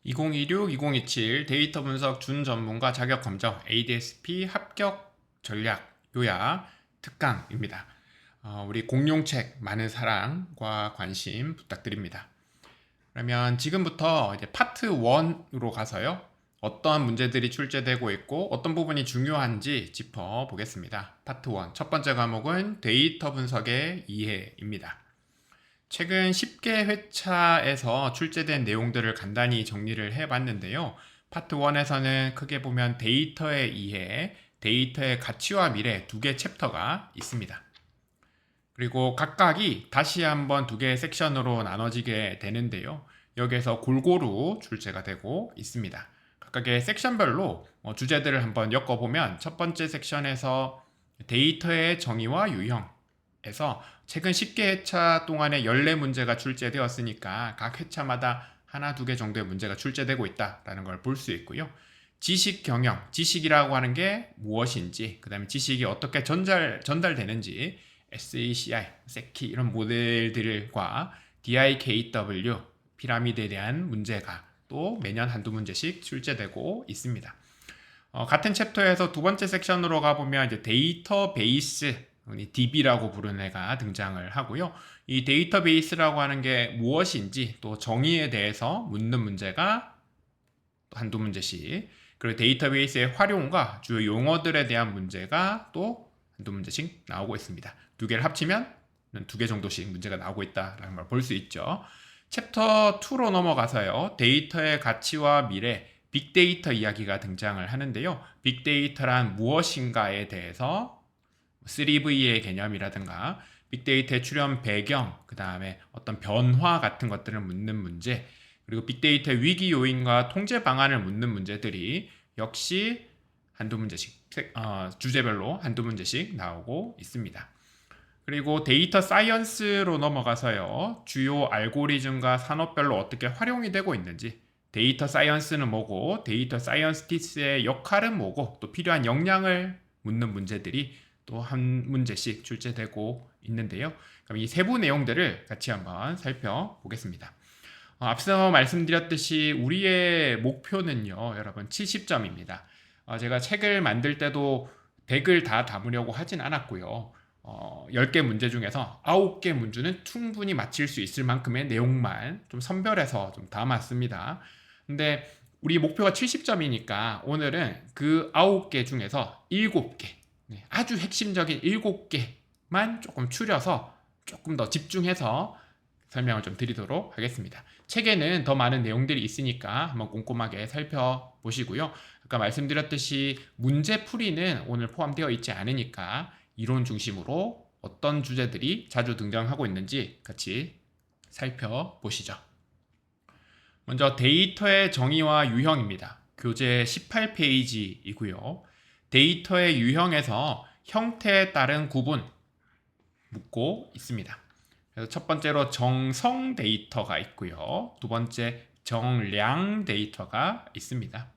2026-2027 데이터 분석 준전문가 자격검정 ADSP 합격 전략 요약 특강입니다. 우리 공룡책 많은 사랑과 관심 부탁드립니다. 그러면 지금부터 이제 파트 1으로 가서요. 어떠한 문제들이 출제되고 있고 어떤 부분이 중요한지 짚어보겠습니다. 파트 1 첫 번째 과목은 데이터 분석의 이해입니다. 최근 10개 회차에서 출제된 내용들을 간단히 정리를 해봤는데요. 파트 1에서는 크게 보면 데이터의 이해, 데이터의 가치와 미래 두 개 챕터가 있습니다. 그리고 각각이 다시 한번 두 개의 섹션으로 나눠지게 되는데요. 여기에서 골고루 출제가 되고 있습니다. 각각의 섹션별로 주제들을 한번 엮어보면 첫 번째 섹션에서 데이터의 정의와 유형에서 최근 10개 회차 동안에 14문제가 출제되었으니까 각 회차마다 하나 두 개 정도의 문제가 출제되고 있다는 걸 볼 수 있고요. 지식 경영, 지식이라고 하는 게 무엇인지, 그 다음에 지식이 어떻게 전달되는지, SACI, 세키 이런 모델들과 DIKW, 피라미드에 대한 문제가 또 매년 한두 문제씩 출제되고 있습니다. 같은 챕터에서 두 번째 섹션으로 가보면 이제 데이터베이스, DB라고 부르는 애가 등장을 하고요. 이 데이터베이스라고 하는 게 무엇인지 또 정의에 대해서 묻는 문제가 또 한두 문제씩, 그리고 데이터베이스의 활용과 주요 용어들에 대한 문제가 또 한두 문제씩 나오고 있습니다. 두 개를 합치면 두 개 정도씩 문제가 나오고 있다는 걸 볼 수 있죠. 챕터 2로 넘어가서요. 데이터의 가치와 미래, 빅데이터 이야기가 등장을 하는데요. 빅데이터란 무엇인가에 대해서 3V의 개념이라든가 빅데이터의 출현 배경, 그 다음에 어떤 변화 같은 것들을 묻는 문제, 그리고 빅데이터의 위기 요인과 통제 방안을 묻는 문제들이 역시 한두 문제씩, 주제별로 한두 문제씩 나오고 있습니다. 그리고 데이터 사이언스로 넘어가서요. 주요 알고리즘과 산업별로 어떻게 활용이 되고 있는지, 데이터 사이언스는 뭐고, 데이터 사이언티스트의 역할은 뭐고, 또 필요한 역량을 묻는 문제들이 또 한 문제씩 출제되고 있는데요. 그럼 이 세부 내용들을 같이 한번 살펴보겠습니다. 앞서 말씀드렸듯이 우리의 목표는요, 여러분 70점입니다. 제가 책을 만들 때도 100을 다 담으려고 하진 않았고요. 10개 문제 중에서 9개 문제는 충분히 맞힐 수 있을 만큼의 내용만 좀 선별해서 좀 담았습니다. 근데 우리 목표가 70점이니까 오늘은 그 9개 중에서 7개, 아주 핵심적인 7개만 조금 추려서 조금 더 집중해서 설명을 좀 드리도록 하겠습니다. 책에는 더 많은 내용들이 있으니까 한번 꼼꼼하게 살펴보시고요. 아까 말씀드렸듯이 문제풀이는 오늘 포함되어 있지 않으니까 이론 중심으로 어떤 주제들이 자주 등장하고 있는지 같이 살펴보시죠. 먼저 데이터의 정의와 유형입니다. 교재 18페이지이고요. 데이터의 유형에서 형태에 따른 구분 묻고 있습니다. 그래서 첫 번째로 정성 데이터가 있고요. 두 번째 정량 데이터가 있습니다.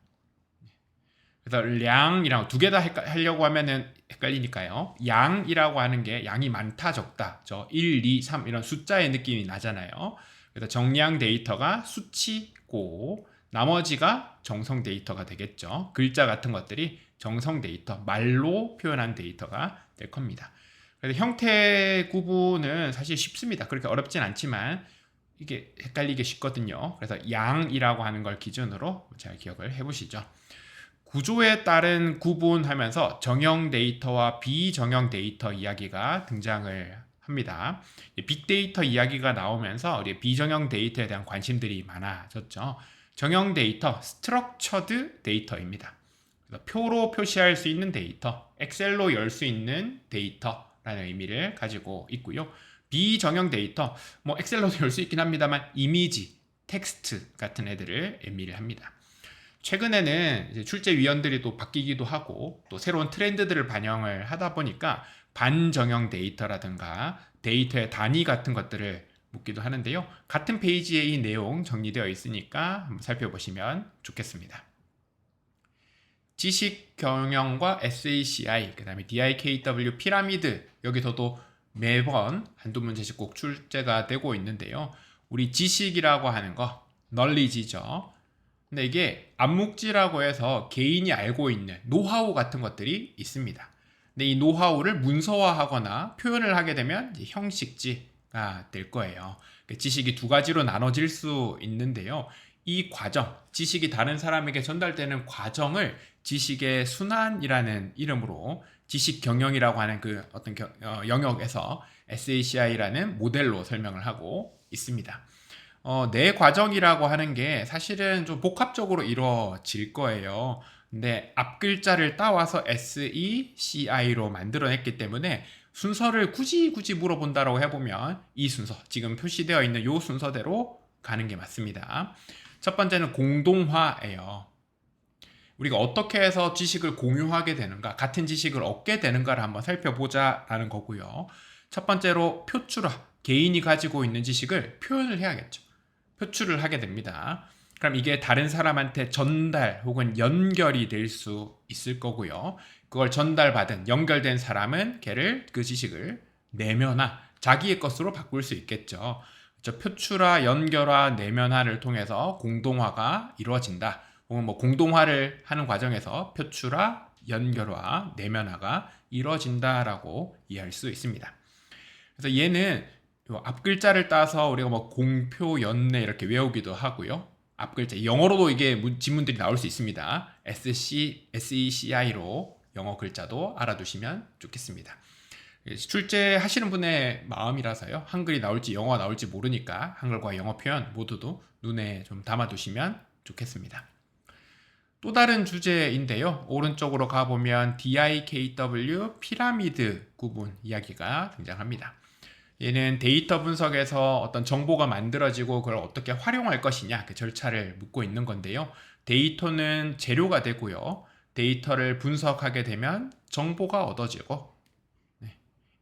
그래서 량이랑 두 개 다 하려고 하면은 헷갈리니까요. 양이라고 하는 게 양이 많다 적다, 1, 2, 3 이런 숫자의 느낌이 나잖아요. 그래서 정량 데이터가 수치고 나머지가 정성 데이터가 되겠죠. 글자 같은 것들이 정성 데이터, 말로 표현한 데이터가 될 겁니다. 그래서 형태 구분은 사실 쉽습니다. 그렇게 어렵진 않지만 이게 헷갈리기 쉽거든요. 그래서 양이라고 하는 걸 기준으로 잘 기억을 해보시죠. 구조에 따른 구분하면서 정형 데이터와 비정형 데이터 이야기가 등장을 합니다. 빅데이터 이야기가 나오면서 우리 비정형 데이터에 대한 관심들이 많아졌죠. 정형 데이터, 스트럭처드 데이터입니다. 표로 표시할 수 있는 데이터, 엑셀로 열 수 있는 데이터라는 의미를 가지고 있고요. 비정형 데이터, 엑셀로도 열 수 있긴 합니다만 이미지, 텍스트 같은 애들을 의미를 합니다. 최근에는 이제 출제위원들이 또 바뀌기도 하고 또 새로운 트렌드들을 반영을 하다 보니까 반정형 데이터라든가 데이터의 단위 같은 것들을 묻기도 하는데요. 같은 페이지에 이 내용 정리되어 있으니까 한번 살펴보시면 좋겠습니다. 지식 경영과 SACI, 그 다음에 DIKW 피라미드, 여기서도 매번 한두 문제씩 꼭 출제가 되고 있는데요. 우리 지식이라고 하는 거, knowledge죠. 근데 이게 암묵지라고 해서 개인이 알고 있는 노하우 같은 것들이 있습니다. 근데 이 노하우를 문서화하거나 표현을 하게 되면 이제 형식지가 될 거예요. 지식이 두 가지로 나눠질 수 있는데요. 이 과정, 지식이 다른 사람에게 전달되는 과정을 지식의 순환이라는 이름으로 지식 경영이라고 하는 그 어떤 영역에서 SACI라는 모델로 설명을 하고 있습니다. 내 과정이라고 하는 게 사실은 좀 복합적으로 이루어질 거예요. 근데 앞 글자를 따와서 SECI로 만들어냈기 때문에 순서를 굳이 물어본다라고 해보면 이 순서, 지금 표시되어 있는 이 순서대로 가는 게 맞습니다. 첫 번째는 공동화예요. 우리가 어떻게 해서 지식을 공유하게 되는가, 같은 지식을 얻게 되는가를 한번 살펴보자라는 거고요. 첫 번째로 표출화, 개인이 가지고 있는 지식을 표현을 해야겠죠. 표출을 하게 됩니다. 그럼 이게 다른 사람한테 전달 혹은 연결이 될 수 있을 거고요. 그걸 전달받은, 연결된 사람은 그 지식을 내면화, 자기의 것으로 바꿀 수 있겠죠. 표출화, 연결화, 내면화를 통해서 공동화가 이루어진다. 혹은 뭐 공동화를 하는 과정에서 표출화, 연결화, 내면화가 이루어진다라고 이해할 수 있습니다. 그래서 얘는 앞 글자를 따서 우리가 뭐 공표, 연내 이렇게 외우기도 하고요. 앞 글자, 영어로도 이게 지문들이 나올 수 있습니다. SECI로 영어 글자도 알아두시면 좋겠습니다. 출제하시는 분의 마음이라서요. 한글이 나올지 영어가 나올지 모르니까 한글과 영어 표현 모두도 눈에 좀 담아두시면 좋겠습니다. 또 다른 주제인데요. 오른쪽으로 가보면 DIKW 피라미드 구분 이야기가 등장합니다. 얘는 데이터 분석에서 어떤 정보가 만들어지고 그걸 어떻게 활용할 것이냐 그 절차를 묻고 있는 건데요. 데이터는 재료가 되고요. 데이터를 분석하게 되면 정보가 얻어지고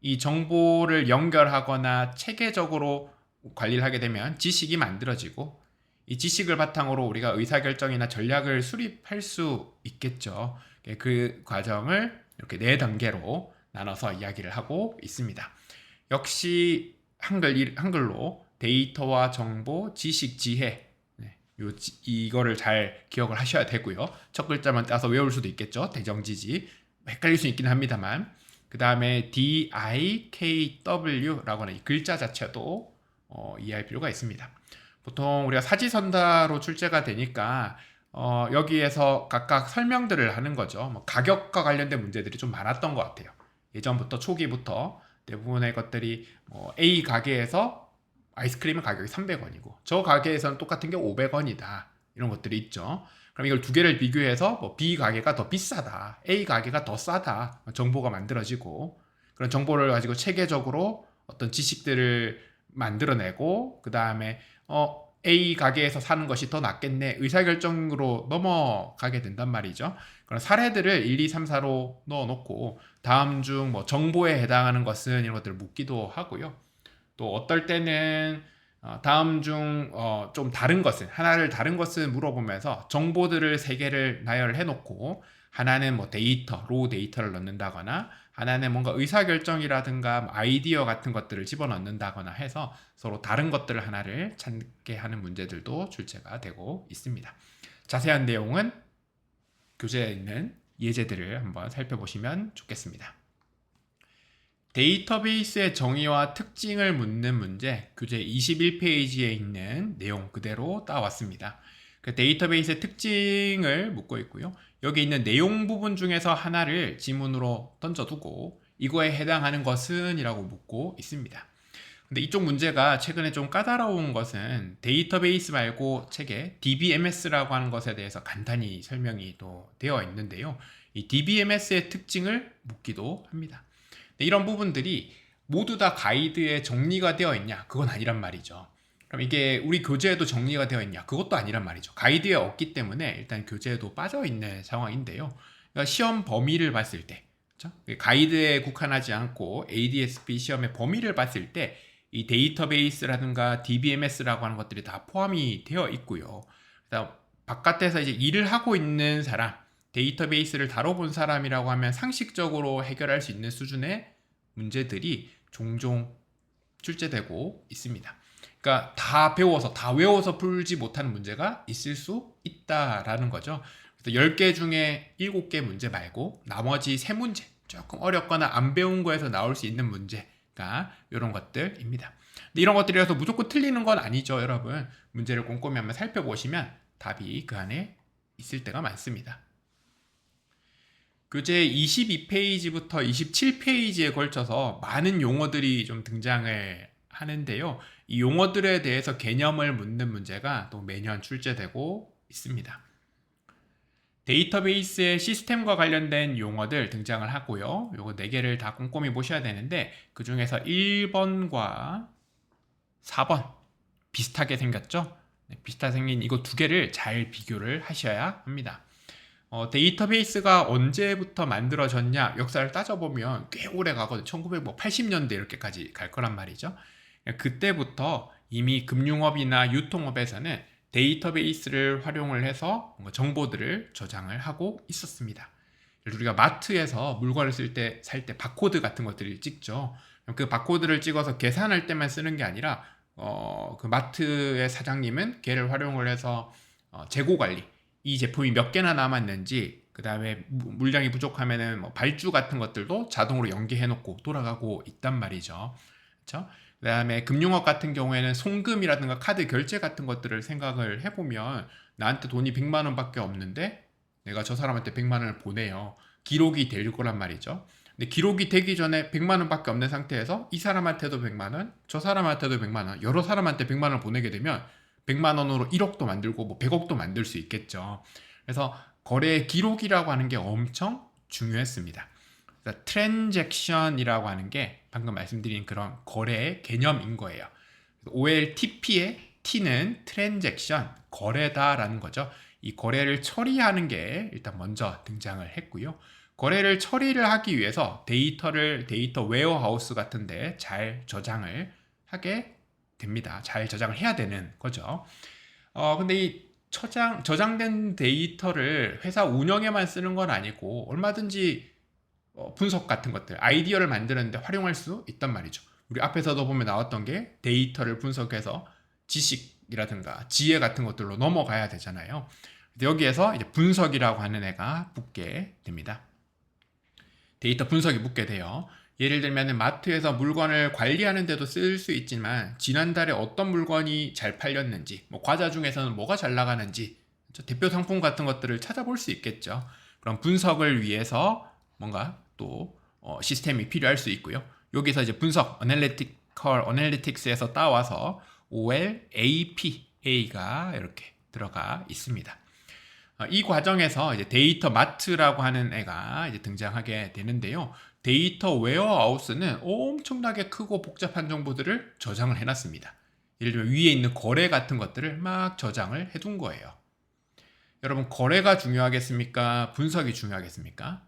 이 정보를 연결하거나 체계적으로 관리를 하게 되면 지식이 만들어지고 이 지식을 바탕으로 우리가 의사결정이나 전략을 수립할 수 있겠죠. 그 과정을 이렇게 4단계로 나눠서 이야기를 하고 있습니다. 역시 한글로 데이터와 정보, 지식, 지혜 이거를 잘 기억을 하셔야 되고요. 첫 글자만 따서 외울 수도 있겠죠. 대정지지 헷갈릴 수 있긴 합니다만 그 다음에 DIKW라고 하는 이 글자 자체도 이해할 필요가 있습니다. 보통 우리가 사지선다로 출제가 되니까 여기에서 각각 설명들을 하는 거죠. 뭐 가격과 관련된 문제들이 좀 많았던 것 같아요. 예전부터 초기부터 대부분의 것들이 A 가게에서 아이스크림의 가격이 300원이고 저 가게에서는 똑같은 게 500원이다. 이런 것들이 있죠. 그럼 이걸 두 개를 비교해서 뭐 B 가게가 더 비싸다, A 가게가 더 싸다 정보가 만들어지고 그런 정보를 가지고 체계적으로 어떤 지식들을 만들어내고 그 다음에 A 가게에서 사는 것이 더 낫겠네 의사결정으로 넘어가게 된단 말이죠. 그런 사례들을 1, 2, 3, 4로 넣어놓고 다음 중 뭐 정보에 해당하는 것은 이런 것들을 묻기도 하고요. 또 어떨 때는 다음 중 좀 다른 것은 다른 것을 물어보면서 정보들을 3개를 나열해 놓고 하나는 뭐 로우 데이터를 넣는다거나 하나는 뭔가 의사결정이라든가 아이디어 같은 것들을 집어넣는다거나 해서 서로 다른 것들을 하나를 찾게 하는 문제들도 출제가 되고 있습니다. 자세한 내용은 교재에 있는 예제들을 한번 살펴보시면 좋겠습니다. 데이터베이스의 정의와 특징을 묻는 문제, 교재 21페이지에 있는 내용 그대로 따왔습니다. 그 데이터베이스의 특징을 묻고 있고요. 여기 있는 내용 부분 중에서 하나를 지문으로 던져두고 이거에 해당하는 것은 이라고 묻고 있습니다. 근데 이쪽 문제가 최근에 좀 까다로운 것은 데이터베이스 말고 책에 DBMS라고 하는 것에 대해서 간단히 설명이 또 되어 있는데요. 이 DBMS의 특징을 묻기도 합니다. 이런 부분들이 모두 다 가이드에 정리가 되어 있냐? 그건 아니란 말이죠. 그럼 이게 우리 교재에도 정리가 되어 있냐? 그것도 아니란 말이죠. 가이드에 없기 때문에 일단 교재에도 빠져 있는 상황인데요. 그러니까 시험 범위를 봤을 때, 그렇죠? 가이드에 국한하지 않고 ADS-B 시험의 범위를 봤을 때 이 데이터베이스라든가 DBMS라고 하는 것들이 다 포함이 되어 있고요. 그래서 바깥에서 이제 일을 하고 있는 사람, 데이터베이스를 다뤄본 사람이라고 하면 상식적으로 해결할 수 있는 수준의 문제들이 종종 출제되고 있습니다. 그러니까 다 배워서 다 외워서 풀지 못하는 문제가 있을 수 있다라는 거죠. 그래서 10개 중에 7개 문제 말고 나머지 3문제 조금 어렵거나 안 배운 거에서 나올 수 있는 문제가 이런 것들입니다. 근데 이런 것들이라서 무조건 틀리는 건 아니죠, 여러분. 문제를 꼼꼼히 한번 살펴보시면 답이 그 안에 있을 때가 많습니다. 교재 22페이지부터 27페이지에 걸쳐서 많은 용어들이 좀 등장을 하는데요. 이 용어들에 대해서 개념을 묻는 문제가 또 매년 출제되고 있습니다. 데이터베이스의 시스템과 관련된 용어들 등장을 하고요. 요거 4개를 다 꼼꼼히 보셔야 되는데 그 중에서 1번과 4번 비슷하게 생겼죠? 비슷하게 생긴 이거 2개를 잘 비교를 하셔야 합니다. 데이터베이스가 언제부터 만들어졌냐 역사를 따져보면 꽤 오래 가거든요. 1980년대 이렇게까지 갈 거란 말이죠. 그때부터 이미 금융업이나 유통업에서는 데이터베이스를 활용을 해서 정보들을 저장을 하고 있었습니다. 우리가 마트에서 물건을 살 때 바코드 같은 것들을 찍죠. 그 바코드를 찍어서 계산할 때만 쓰는 게 아니라 그 마트의 사장님은 걔를 활용을 해서 재고 관리, 이 제품이 몇 개나 남았는지, 그 다음에 물량이 부족하면은 뭐 발주 같은 것들도 자동으로 연계해 놓고 돌아가고 있단 말이죠. 그렇죠? 그 다음에 금융업 같은 경우에는 송금이라든가 카드 결제 같은 것들을 생각을 해보면 나한테 돈이 100만 원밖에 없는데 내가 저 사람한테 100만 원을 보내요. 기록이 될 거란 말이죠. 근데 기록이 되기 전에 100만 원밖에 없는 상태에서 이 사람한테도 100만 원, 저 사람한테도 100만 원, 여러 사람한테 100만 원을 보내게 되면 100만 원으로 1억도 만들고 뭐 100억도 만들 수 있겠죠. 그래서 거래 기록이라고 하는 게 엄청 중요했습니다. 트랜잭션이라고 하는 게 방금 말씀드린 그런 거래의 개념인 거예요. OLTP의 T는 트랜잭션, 거래다라는 거죠. 이 거래를 처리하는 게 일단 먼저 등장을 했고요. 거래를 처리를 하기 위해서 데이터 웨어하우스 같은데 잘 저장을 하게 됩니다. 잘 저장을 해야 되는 거죠. 근데 이 저장된 데이터를 회사 운영에만 쓰는 건 아니고 얼마든지 분석 같은 것들, 아이디어를 만드는데 활용할 수 있단 말이죠. 우리 앞에서도 보면 나왔던 게 데이터를 분석해서 지식이라든가 지혜 같은 것들로 넘어가야 되잖아요. 여기에서 이제 분석이라고 하는 애가 붙게 됩니다. 데이터 분석이 붙게 돼요. 예를 들면 마트에서 물건을 관리하는 데도 쓸 수 있지만 지난달에 어떤 물건이 잘 팔렸는지, 뭐 과자 중에서는 뭐가 잘 나가는지 대표 상품 같은 것들을 찾아볼 수 있겠죠. 그런 분석을 위해서 뭔가 또 시스템이 필요할 수 있고요. 여기서 이제 분석, 어널리틱스에서 따와서 OLAPA가 이렇게 들어가 있습니다. 이 과정에서 이제 데이터 마트라고 하는 애가 이제 등장하게 되는데요. 데이터 웨어하우스는 엄청나게 크고 복잡한 정보들을 저장을 해놨습니다. 예를 들면 위에 있는 거래 같은 것들을 막 저장을 해둔 거예요. 여러분, 거래가 중요하겠습니까? 분석이 중요하겠습니까?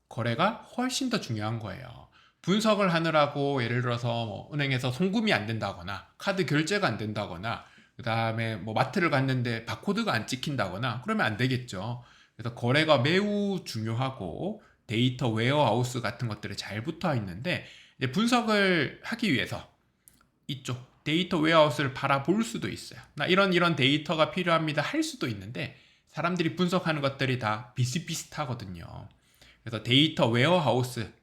거래가 훨씬 더 중요한 거예요. 분석을 하느라고 예를 들어서 뭐 은행에서 송금이 안 된다거나 카드 결제가 안 된다거나 그 다음에 뭐 마트를 갔는데 바코드가 안 찍힌다거나 그러면 안 되겠죠. 그래서 거래가 매우 중요하고 데이터 웨어하우스 같은 것들이 잘 붙어 있는데 이제 분석을 하기 위해서 이쪽 데이터 웨어하우스를 바라볼 수도 있어요. 나 이런 데이터가 필요합니다 할 수도 있는데 사람들이 분석하는 것들이 다 비슷비슷하거든요. 그래서 데이터 웨어하우스에서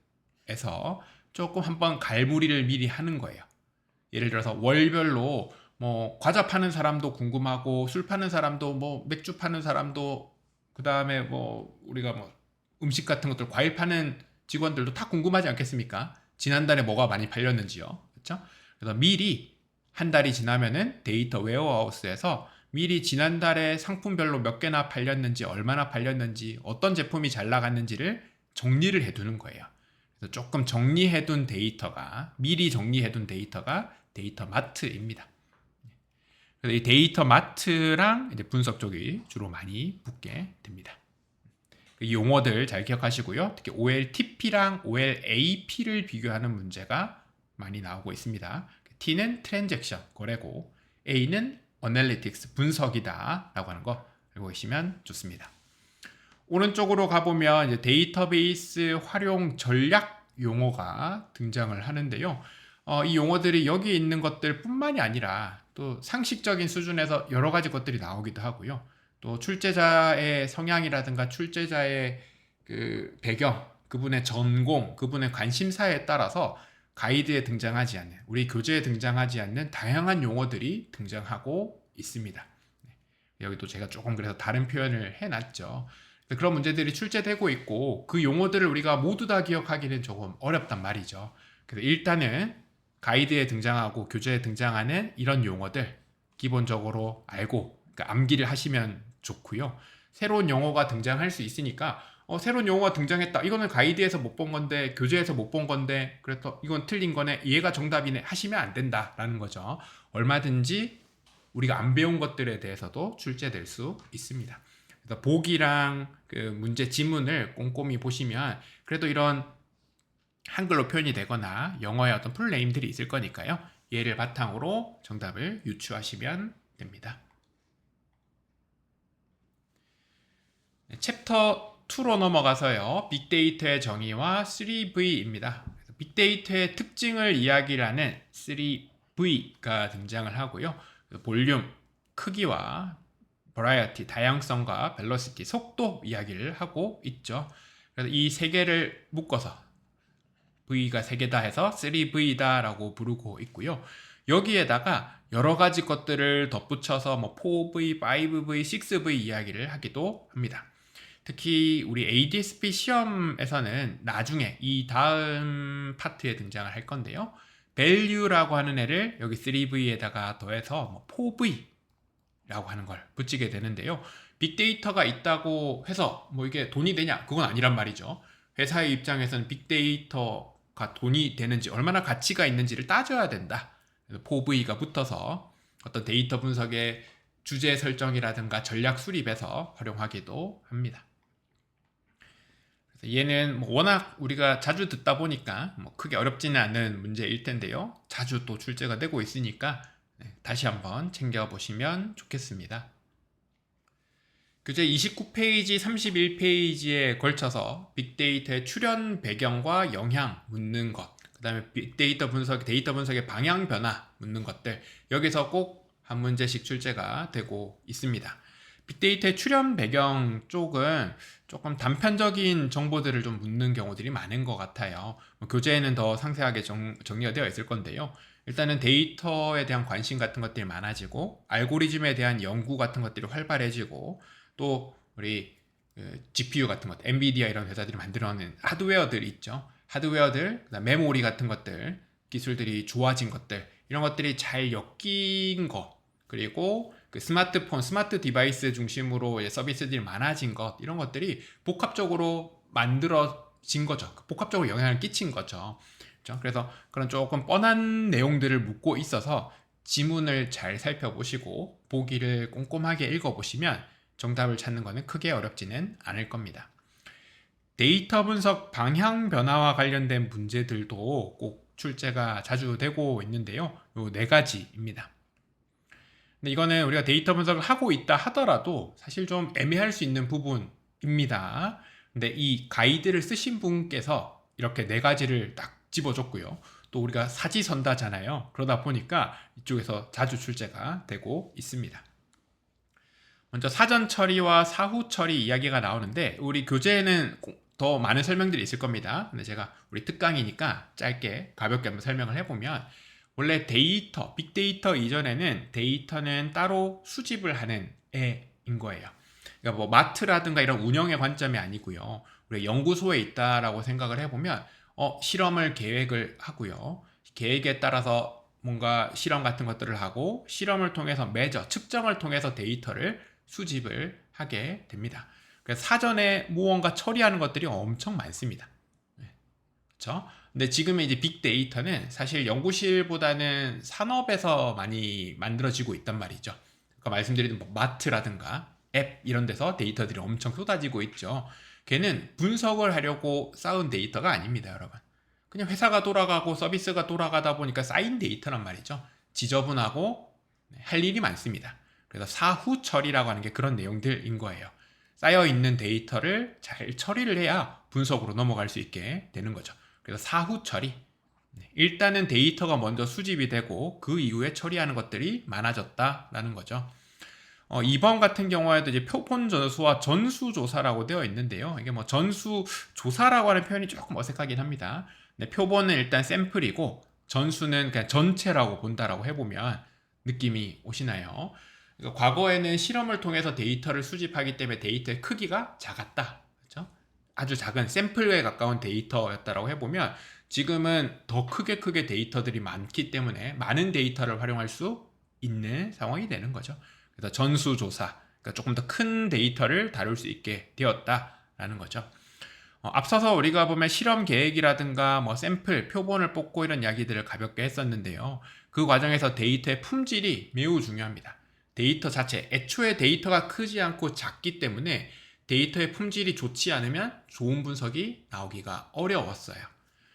조금 한번 갈무리를 미리 하는 거예요. 예를 들어서 월별로 뭐 과자 파는 사람도 궁금하고 술 파는 사람도 뭐 맥주 파는 사람도 그 다음에 뭐 우리가 뭐 음식 같은 것들 과일 파는 직원들도 다 궁금하지 않겠습니까? 지난달에 뭐가 많이 팔렸는지요. 그렇죠? 그래서 미리 한 달이 지나면은 데이터 웨어하우스에서 미리 지난달에 상품별로 몇 개나 팔렸는지 얼마나 팔렸는지 어떤 제품이 잘 나갔는지를 정리를 해두는 거예요. 그래서 조금 정리해둔 데이터가 미리 정리해둔 데이터가 데이터 마트입니다. 그래서 이 데이터 마트랑 이제 분석 쪽이 주로 많이 붙게 됩니다. 이 용어들 잘 기억하시고요. 특히 OLTP랑 OLAP를 비교하는 문제가 많이 나오고 있습니다. T는 트랜잭션, 거래고 A는 어널리틱스, 분석이다 라고 하는 거 알고 계시면 좋습니다. 오른쪽으로 가보면 이제 데이터베이스 활용 전략 용어가 등장을 하는데요. 이 용어들이 여기 있는 것들 뿐만이 아니라 또 상식적인 수준에서 여러 가지 것들이 나오기도 하고요. 또 출제자의 성향이라든가 출제자의 그 배경, 그분의 전공, 그분의 관심사에 따라서 가이드에 등장하지 않는, 우리 교재에 등장하지 않는 다양한 용어들이 등장하고 있습니다. 여기도 제가 조금 그래서 다른 표현을 해놨죠. 그런 문제들이 출제되고 있고 그 용어들을 우리가 모두 다 기억하기는 조금 어렵단 말이죠. 그래서 일단은 가이드에 등장하고 교재에 등장하는 이런 용어들 기본적으로 알고 그러니까 암기를 하시면 좋고요. 새로운 용어가 등장할 수 있으니까 새로운 용어가 등장했다. 이거는 가이드에서 못 본 건데 교재에서 못 본 건데 그래서 이건 틀린 거네. 얘가 정답이네. 하시면 안 된다라는 거죠. 얼마든지 우리가 안 배운 것들에 대해서도 출제될 수 있습니다. 그래서 보기랑 그 문제 지문을 꼼꼼히 보시면 그래도 이런 한글로 표현이 되거나 영어의 어떤 풀네임들이 있을 거니까요. 얘를 바탕으로 정답을 유추하시면 됩니다. 챕터 2로 넘어가서요. 빅데이터의 정의와 3V입니다. 빅데이터의 특징을 이야기를 하는 3V가 등장을 하고요. 볼륨, 크기와 버라이어티, 다양성과 벨로시티, 속도 이야기를 하고 있죠. 그래서 이 세 개를 묶어서 V가 세 개다 해서 3V다 라고 부르고 있고요. 여기에다가 여러 가지 것들을 덧붙여서 뭐 4V, 5V, 6V 이야기를 하기도 합니다. 특히 우리 ADS-B 시험에서는 나중에 이 다음 파트에 등장을 할 건데요. value라고 하는 애를 여기 3V에다가 더해서 뭐 4V라고 하는 걸 붙이게 되는데요. 빅데이터가 있다고 해서 뭐 이게 돈이 되냐? 그건 아니란 말이죠. 회사의 입장에서는 빅데이터가 돈이 되는지 얼마나 가치가 있는지를 따져야 된다. 그래서 4V가 붙어서 어떤 데이터 분석의 주제 설정이라든가 전략 수립에서 활용하기도 합니다. 얘는 뭐 워낙 우리가 자주 듣다 보니까 뭐 크게 어렵지는 않은 문제일 텐데요. 자주 또 출제가 되고 있으니까 다시 한번 챙겨보시면 좋겠습니다. 교재 29페이지, 31페이지에 걸쳐서 빅데이터의 출현 배경과 영향 묻는 것, 그 다음에 빅데이터 분석, 데이터 분석의 방향 변화 묻는 것들, 여기서 꼭 한 문제씩 출제가 되고 있습니다. 빅데이터의 출현 배경 쪽은 조금 단편적인 정보들을 좀 묻는 경우들이 많은 것 같아요. 교재에는 더 상세하게 정리가 되어 있을 건데요. 일단은 데이터에 대한 관심 같은 것들이 많아지고 알고리즘에 대한 연구 같은 것들이 활발해지고 또 우리 GPU 같은 것, 엔비디아 이런 회사들이 만들어낸 하드웨어들 있죠. 하드웨어들, 메모리 같은 것들, 기술들이 좋아진 것들 이런 것들이 잘 엮인 것 그리고 그 스마트폰, 스마트 디바이스 중심으로 서비스들이 많아진 것 이런 것들이 복합적으로 만들어진 거죠. 복합적으로 영향을 끼친 거죠. 그렇죠? 그래서 그런 조금 뻔한 내용들을 묻고 있어서 지문을 잘 살펴보시고 보기를 꼼꼼하게 읽어보시면 정답을 찾는 것은 크게 어렵지는 않을 겁니다. 데이터 분석 방향 변화와 관련된 문제들도 꼭 출제가 자주 되고 있는데요. 요 네 가지입니다. 근데 이거는 우리가 데이터 분석을 하고 있다 하더라도 사실 좀 애매할 수 있는 부분입니다. 근데 이 가이드를 쓰신 분께서 이렇게 네 가지를 딱 집어줬고요. 또 우리가 사지선다잖아요. 그러다 보니까 이쪽에서 자주 출제가 되고 있습니다. 먼저 사전 처리와 사후 처리 이야기가 나오는데 우리 교재에는 더 많은 설명들이 있을 겁니다. 근데 제가 우리 특강이니까 짧게 가볍게 한번 설명을 해보면 원래 데이터, 빅데이터 이전에는 데이터는 따로 수집을 하는 애인 거예요. 그러니까 뭐 마트라든가 이런 운영의 관점이 아니고요. 우리 연구소에 있다라고 생각을 해보면 실험을 계획을 하고요. 계획에 따라서 뭔가 실험 같은 것들을 하고 실험을 통해서 매저, 측정을 통해서 데이터를 수집을 하게 됩니다. 그래서 사전에 무언가 처리하는 것들이 엄청 많습니다. 그렇죠? 근데 지금의 이제 빅데이터는 사실 연구실보다는 산업에서 많이 만들어지고 있단 말이죠. 그러니까 말씀드린 뭐 마트라든가 앱 이런 데서 데이터들이 엄청 쏟아지고 있죠. 걔는 분석을 하려고 쌓은 데이터가 아닙니다, 여러분. 그냥 회사가 돌아가고 서비스가 돌아가다 보니까 쌓인 데이터란 말이죠. 지저분하고 할 일이 많습니다. 그래서 사후 처리라고 하는 게 그런 내용들인 거예요. 쌓여있는 데이터를 잘 처리를 해야 분석으로 넘어갈 수 있게 되는 거죠. 그래서 사후 처리, 일단은 데이터가 먼저 수집이 되고 그 이후에 처리하는 것들이 많아졌다라는 거죠. 2번 같은 경우에도 이제 표본 전수와 전수 조사라고 되어 있는데요. 이게 뭐 전수 조사라고 하는 표현이 조금 어색하긴 합니다. 근데 표본은 일단 샘플이고 전수는 그냥 전체라고 본다라고 해보면 느낌이 오시나요? 그러니까 과거에는 실험을 통해서 데이터를 수집하기 때문에 데이터의 크기가 작았다. 그렇죠? 아주 작은 샘플에 가까운 데이터였다라고 해보면 지금은 더 크게 데이터들이 많기 때문에 많은 데이터를 활용할 수 있는 상황이 되는 거죠. 그래서 전수조사, 그러니까 조금 더 큰 데이터를 다룰 수 있게 되었다라는 거죠. 앞서서 우리가 보면 실험 계획이라든가 뭐 샘플, 표본을 뽑고 이런 이야기들을 가볍게 했었는데요. 그 과정에서 데이터의 품질이 매우 중요합니다. 데이터 자체, 애초에 데이터가 크지 않고 작기 때문에 데이터의 품질이 좋지 않으면 좋은 분석이 나오기가 어려웠어요.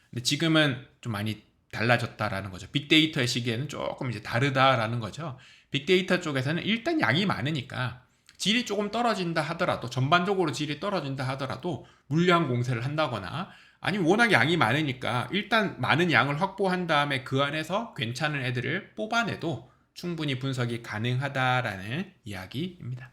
근데 지금은 좀 많이 달라졌다라는 거죠. 빅데이터의 시기에는 조금 이제 다르다라는 거죠. 빅데이터 쪽에서는 일단 양이 많으니까 질이 조금 떨어진다 하더라도 전반적으로 질이 떨어진다 하더라도 물량 공세를 한다거나 아니면 워낙 양이 많으니까 일단 많은 양을 확보한 다음에 그 안에서 괜찮은 애들을 뽑아내도 충분히 분석이 가능하다라는 이야기입니다.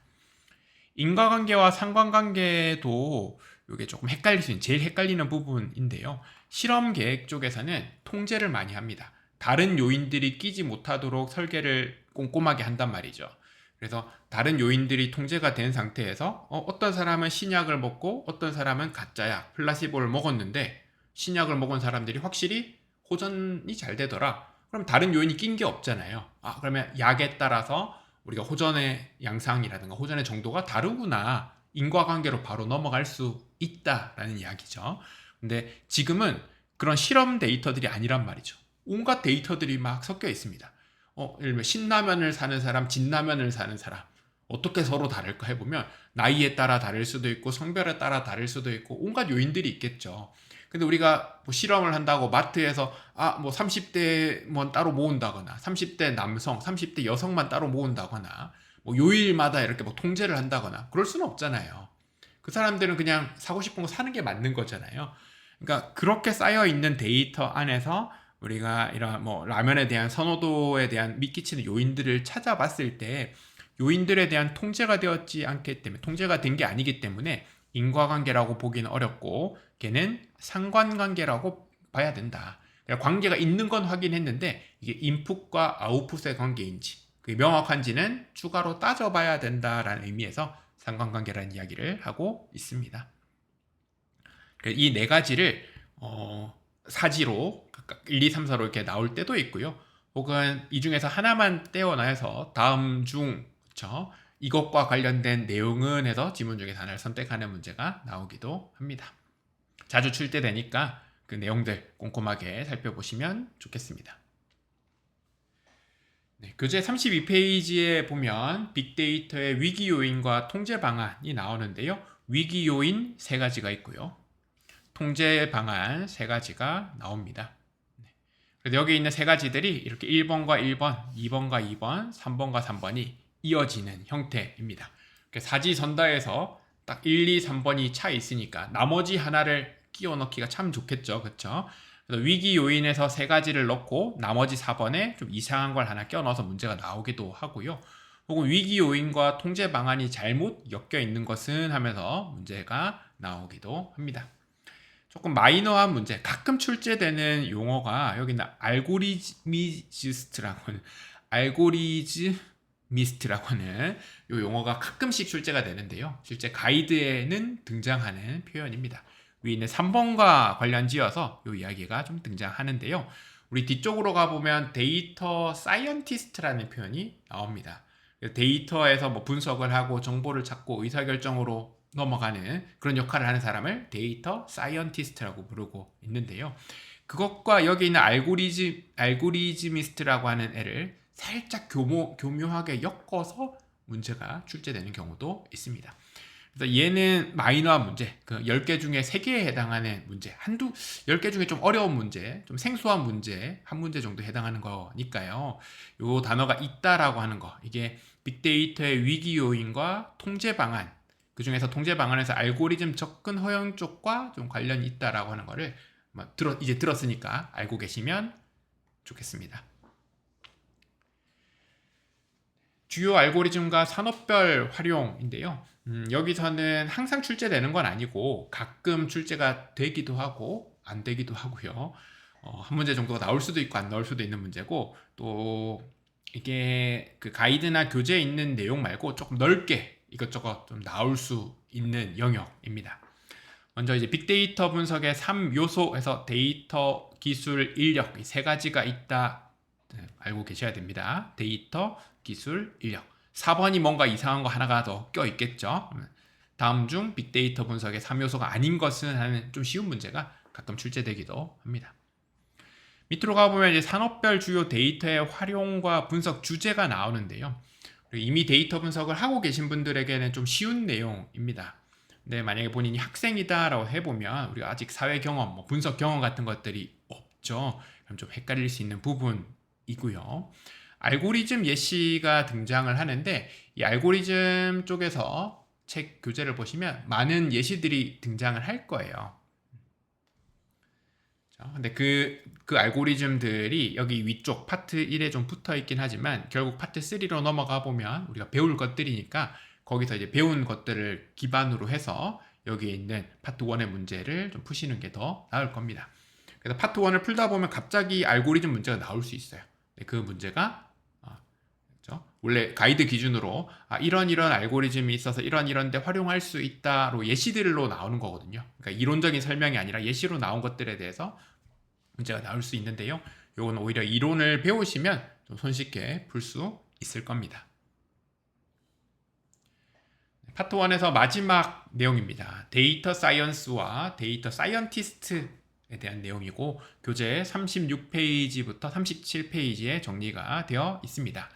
인과관계와 상관관계도 이게 조금 헷갈릴 수 있는 제일 헷갈리는 부분인데요. 실험 계획 쪽에서는 통제를 많이 합니다. 다른 요인들이 끼지 못하도록 설계를 꼼꼼하게 한단 말이죠. 그래서 다른 요인들이 통제가 된 상태에서 어떤 사람은 신약을 먹고 어떤 사람은 가짜약, 플라시보를 먹었는데 신약을 먹은 사람들이 확실히 호전이 잘 되더라. 그럼 다른 요인이 낀 게 없잖아요. 그러면 약에 따라서 우리가 호전의 양상이라든가 호전의 정도가 다르구나. 인과관계로 바로 넘어갈 수 있다라는 이야기죠. 근데 지금은 그런 실험 데이터들이 아니란 말이죠. 온갖 데이터들이 막 섞여 있습니다. 예를 들면 신라면을 사는 사람, 진라면을 사는 사람 어떻게 서로 다를까 해보면 나이에 따라 다를 수도 있고 성별에 따라 다를 수도 있고 온갖 요인들이 있겠죠. 근데 우리가 뭐 실험을 한다고 마트에서 뭐 30대만 따로 모은다거나 30대 남성, 30대 여성만 따로 모은다거나 뭐 요일마다 이렇게 뭐 통제를 한다거나 그럴 수는 없잖아요. 그 사람들은 그냥 사고 싶은 거 사는 게 맞는 거잖아요. 그러니까 그렇게 쌓여 있는 데이터 안에서 우리가 이런 뭐 라면에 대한 선호도에 대한 미끼치는 요인들을 찾아봤을 때 요인들에 대한 통제가 되었지 않기 때문에 통제가 된 게 아니기 때문에 인과관계라고 보기는 어렵고 걔는 상관관계라고 봐야 된다. 관계가 있는 건 확인했는데 이게 인풋과 아웃풋의 관계인지 그게 명확한지는 추가로 따져봐야 된다라는 의미에서 상관관계라는 이야기를 하고 있습니다. 이 네 가지를 사지로 1, 2, 3, 4로 이렇게 나올 때도 있고요. 혹은 이 중에서 하나만 떼어놔서 다음 중 그쵸? 이것과 관련된 내용은 해서 지문 중에서 하나를 선택하는 문제가 나오기도 합니다. 자주 출제되니까 그 내용들 꼼꼼하게 살펴보시면 좋겠습니다. 교재 32페이지에 보면 빅데이터의 위기 요인과 통제 방안이 나오는데요. 위기 요인 3가지가 있고요. 통제 방안 3가지가 나옵니다. 그래서 여기 있는 3가지들이 이렇게 1번과 1번, 2번과 2번, 3번과 3번이 이어지는 형태입니다. 사지선다에서 딱 1, 2, 3번이 차 있으니까 나머지 하나를 끼워 넣기가 참 좋겠죠. 그렇죠? 그래서 위기 요인에서 3가지를 넣고 나머지 4번에 좀 이상한 걸 하나 껴 넣어서 문제가 나오기도 하고요. 혹은 위기 요인과 통제 방안이 잘못 엮여 있는 것은 하면서 문제가 나오기도 합니다. 조금 마이너한 문제, 가끔 출제되는 용어가 여기는 알고리즘이스트라고 하는 이 용어가 가끔씩 출제가 되는데요. 실제 가이드에는 등장하는 표현입니다. 위에 있는 3번과 관련지어서 이 이야기가 좀 등장하는데요. 우리 뒤쪽으로 가보면 데이터 사이언티스트라는 표현이 나옵니다. 데이터에서 뭐 분석을 하고 정보를 찾고 의사결정으로 넘어가는 그런 역할을 하는 사람을 데이터 사이언티스트라고 부르고 있는데요. 그것과 여기 있는 알고리즘이스트라고 하는 애를 살짝 교묘하게 엮어서 문제가 출제되는 경우도 있습니다. 그래서 얘는 마이너한 문제, 그 10개 중에 3개에 해당하는 문제, 10개 중에 좀 어려운 문제, 좀 생소한 문제, 한 문제 정도 해당하는 거니까요. 요 단어가 있다라고 하는 거, 이게 빅데이터의 위기 요인과 통제 방안, 그 중에서 통제 방안에서 알고리즘 접근 허용 쪽과 좀 관련이 있다라고 하는 거를 이제 들었으니까 알고 계시면 좋겠습니다. 주요 알고리즘과 산업별 활용인데요. 여기서는 항상 출제되는 건 아니고 가끔 출제가 되기도 하고 안 되기도 하고요. 한 문제 정도가 나올 수도 있고 안 나올 수도 있는 문제고, 또 이게 그 가이드나 교재에 있는 내용 말고 조금 넓게 이것저것 좀 나올 수 있는 영역입니다. 먼저 이제 빅데이터 분석의 3요소에서 데이터, 기술, 인력 이 세 가지가 있다 알고 계셔야 됩니다. 데이터, 기술, 인력. 4번이 뭔가 이상한 거 하나가 더 껴있겠죠. 다음 중 빅데이터 분석의 3요소가 아닌 것은 하는 좀 쉬운 문제가 가끔 출제되기도 합니다. 밑으로 가보면 이제 산업별 주요 데이터의 활용과 분석 주제가 나오는데요. 이미 데이터 분석을 하고 계신 분들에게는 좀 쉬운 내용입니다. 근데 만약에 본인이 학생이다라고 해보면 우리가 아직 사회 경험, 분석 경험 같은 것들이 없죠. 그럼 좀 헷갈릴 수 있는 부분이고요. 알고리즘 예시가 등장을 하는데 이 알고리즘 쪽에서 책 교재를 보시면 많은 예시들이 등장을 할 거예요. 근데 그 알고리즘들이 여기 위쪽 파트 1에 좀 붙어 있긴 하지만 결국 파트 3로 넘어가 보면 우리가 배울 것들이니까 거기서 이제 배운 것들을 기반으로 해서 여기에 있는 파트 1의 문제를 좀 푸시는 게 더 나을 겁니다. 그래서 파트 1을 풀다 보면 갑자기 알고리즘 문제가 나올 수 있어요. 그 문제가 원래 가이드 기준으로 이런 알고리즘이 있어서 이런 데 활용할 수 있다로 예시들로 나오는 거거든요. 그러니까 이론적인 설명이 아니라 예시로 나온 것들에 대해서 문제가 나올 수 있는데요. 이건 오히려 이론을 배우시면 좀 손쉽게 풀 수 있을 겁니다. 파트 1에서 마지막 내용입니다. 데이터 사이언스와 데이터 사이언티스트에 대한 내용이고 교재 36페이지부터 37페이지에 정리가 되어 있습니다.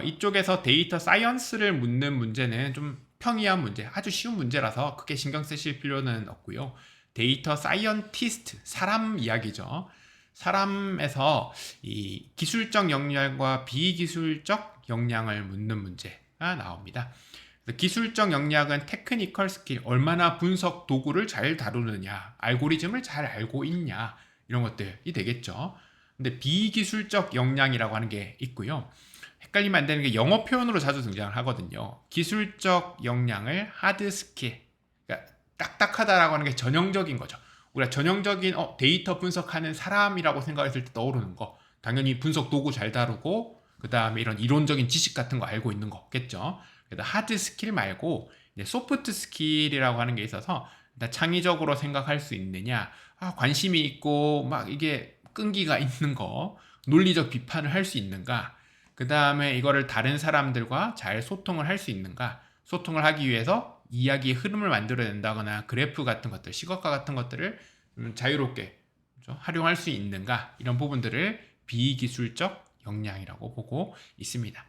이쪽에서 데이터 사이언스를 묻는 문제는 좀 평이한 문제, 아주 쉬운 문제라서 크게 신경 쓰실 필요는 없고요. 데이터 사이언티스트, 사람 이야기죠. 사람에서 이 기술적 역량과 비기술적 역량을 묻는 문제가 나옵니다. 기술적 역량은 테크니컬 스킬, 얼마나 분석 도구를 잘 다루느냐, 알고리즘을 잘 알고 있냐, 이런 것들이 되겠죠. 근데 비기술적 역량이라고 하는 게 있고요. 헷갈리면 안 되는 게 영어 표현으로 자주 등장을 하거든요. 기술적 역량을 하드 스킬, 그러니까 딱딱하다라고 하는 게 전형적인 거죠. 우리가 전형적인 데이터 분석하는 사람이라고 생각했을 때 떠오르는 거, 당연히 분석 도구 잘 다루고 그 다음에 이런 이론적인 지식 같은 거 알고 있는 거겠죠. 그래서 하드 스킬 말고 이제 소프트 스킬이라고 하는 게 있어서 창의적으로 생각할 수 있느냐, 관심이 있고 막 이게 끈기가 있는 거, 논리적 비판을 할 수 있는가, 그 다음에 이거를 다른 사람들과 잘 소통을 할 수 있는가, 소통을 하기 위해서 이야기의 흐름을 만들어낸다거나 그래프 같은 것들, 시각화 같은 것들을 자유롭게 활용할 수 있는가, 이런 부분들을 비기술적 역량이라고 보고 있습니다.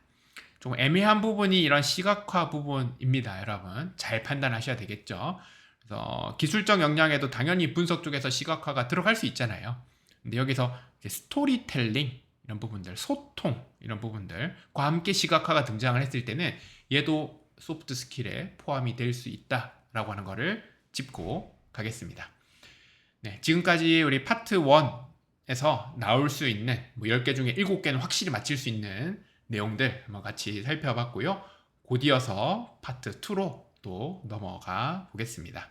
좀 애매한 부분이 이런 시각화 부분입니다. 여러분 잘 판단하셔야 되겠죠. 그래서 기술적 역량에도 당연히 분석 쪽에서 시각화가 들어갈 수 있잖아요. 근데 여기서 이제 스토리텔링 이런 부분들, 소통 이런 부분들과 함께 시각화가 등장을 했을 때는 얘도 소프트 스킬에 포함이 될 수 있다라고 하는 거를 짚고 가겠습니다. 네, 지금까지 우리 파트 1에서 나올 수 있는 10개 중에 7개는 확실히 맞힐 수 있는 내용들 한번 같이 살펴봤고요. 곧 이어서 파트 2로 또 넘어가 보겠습니다.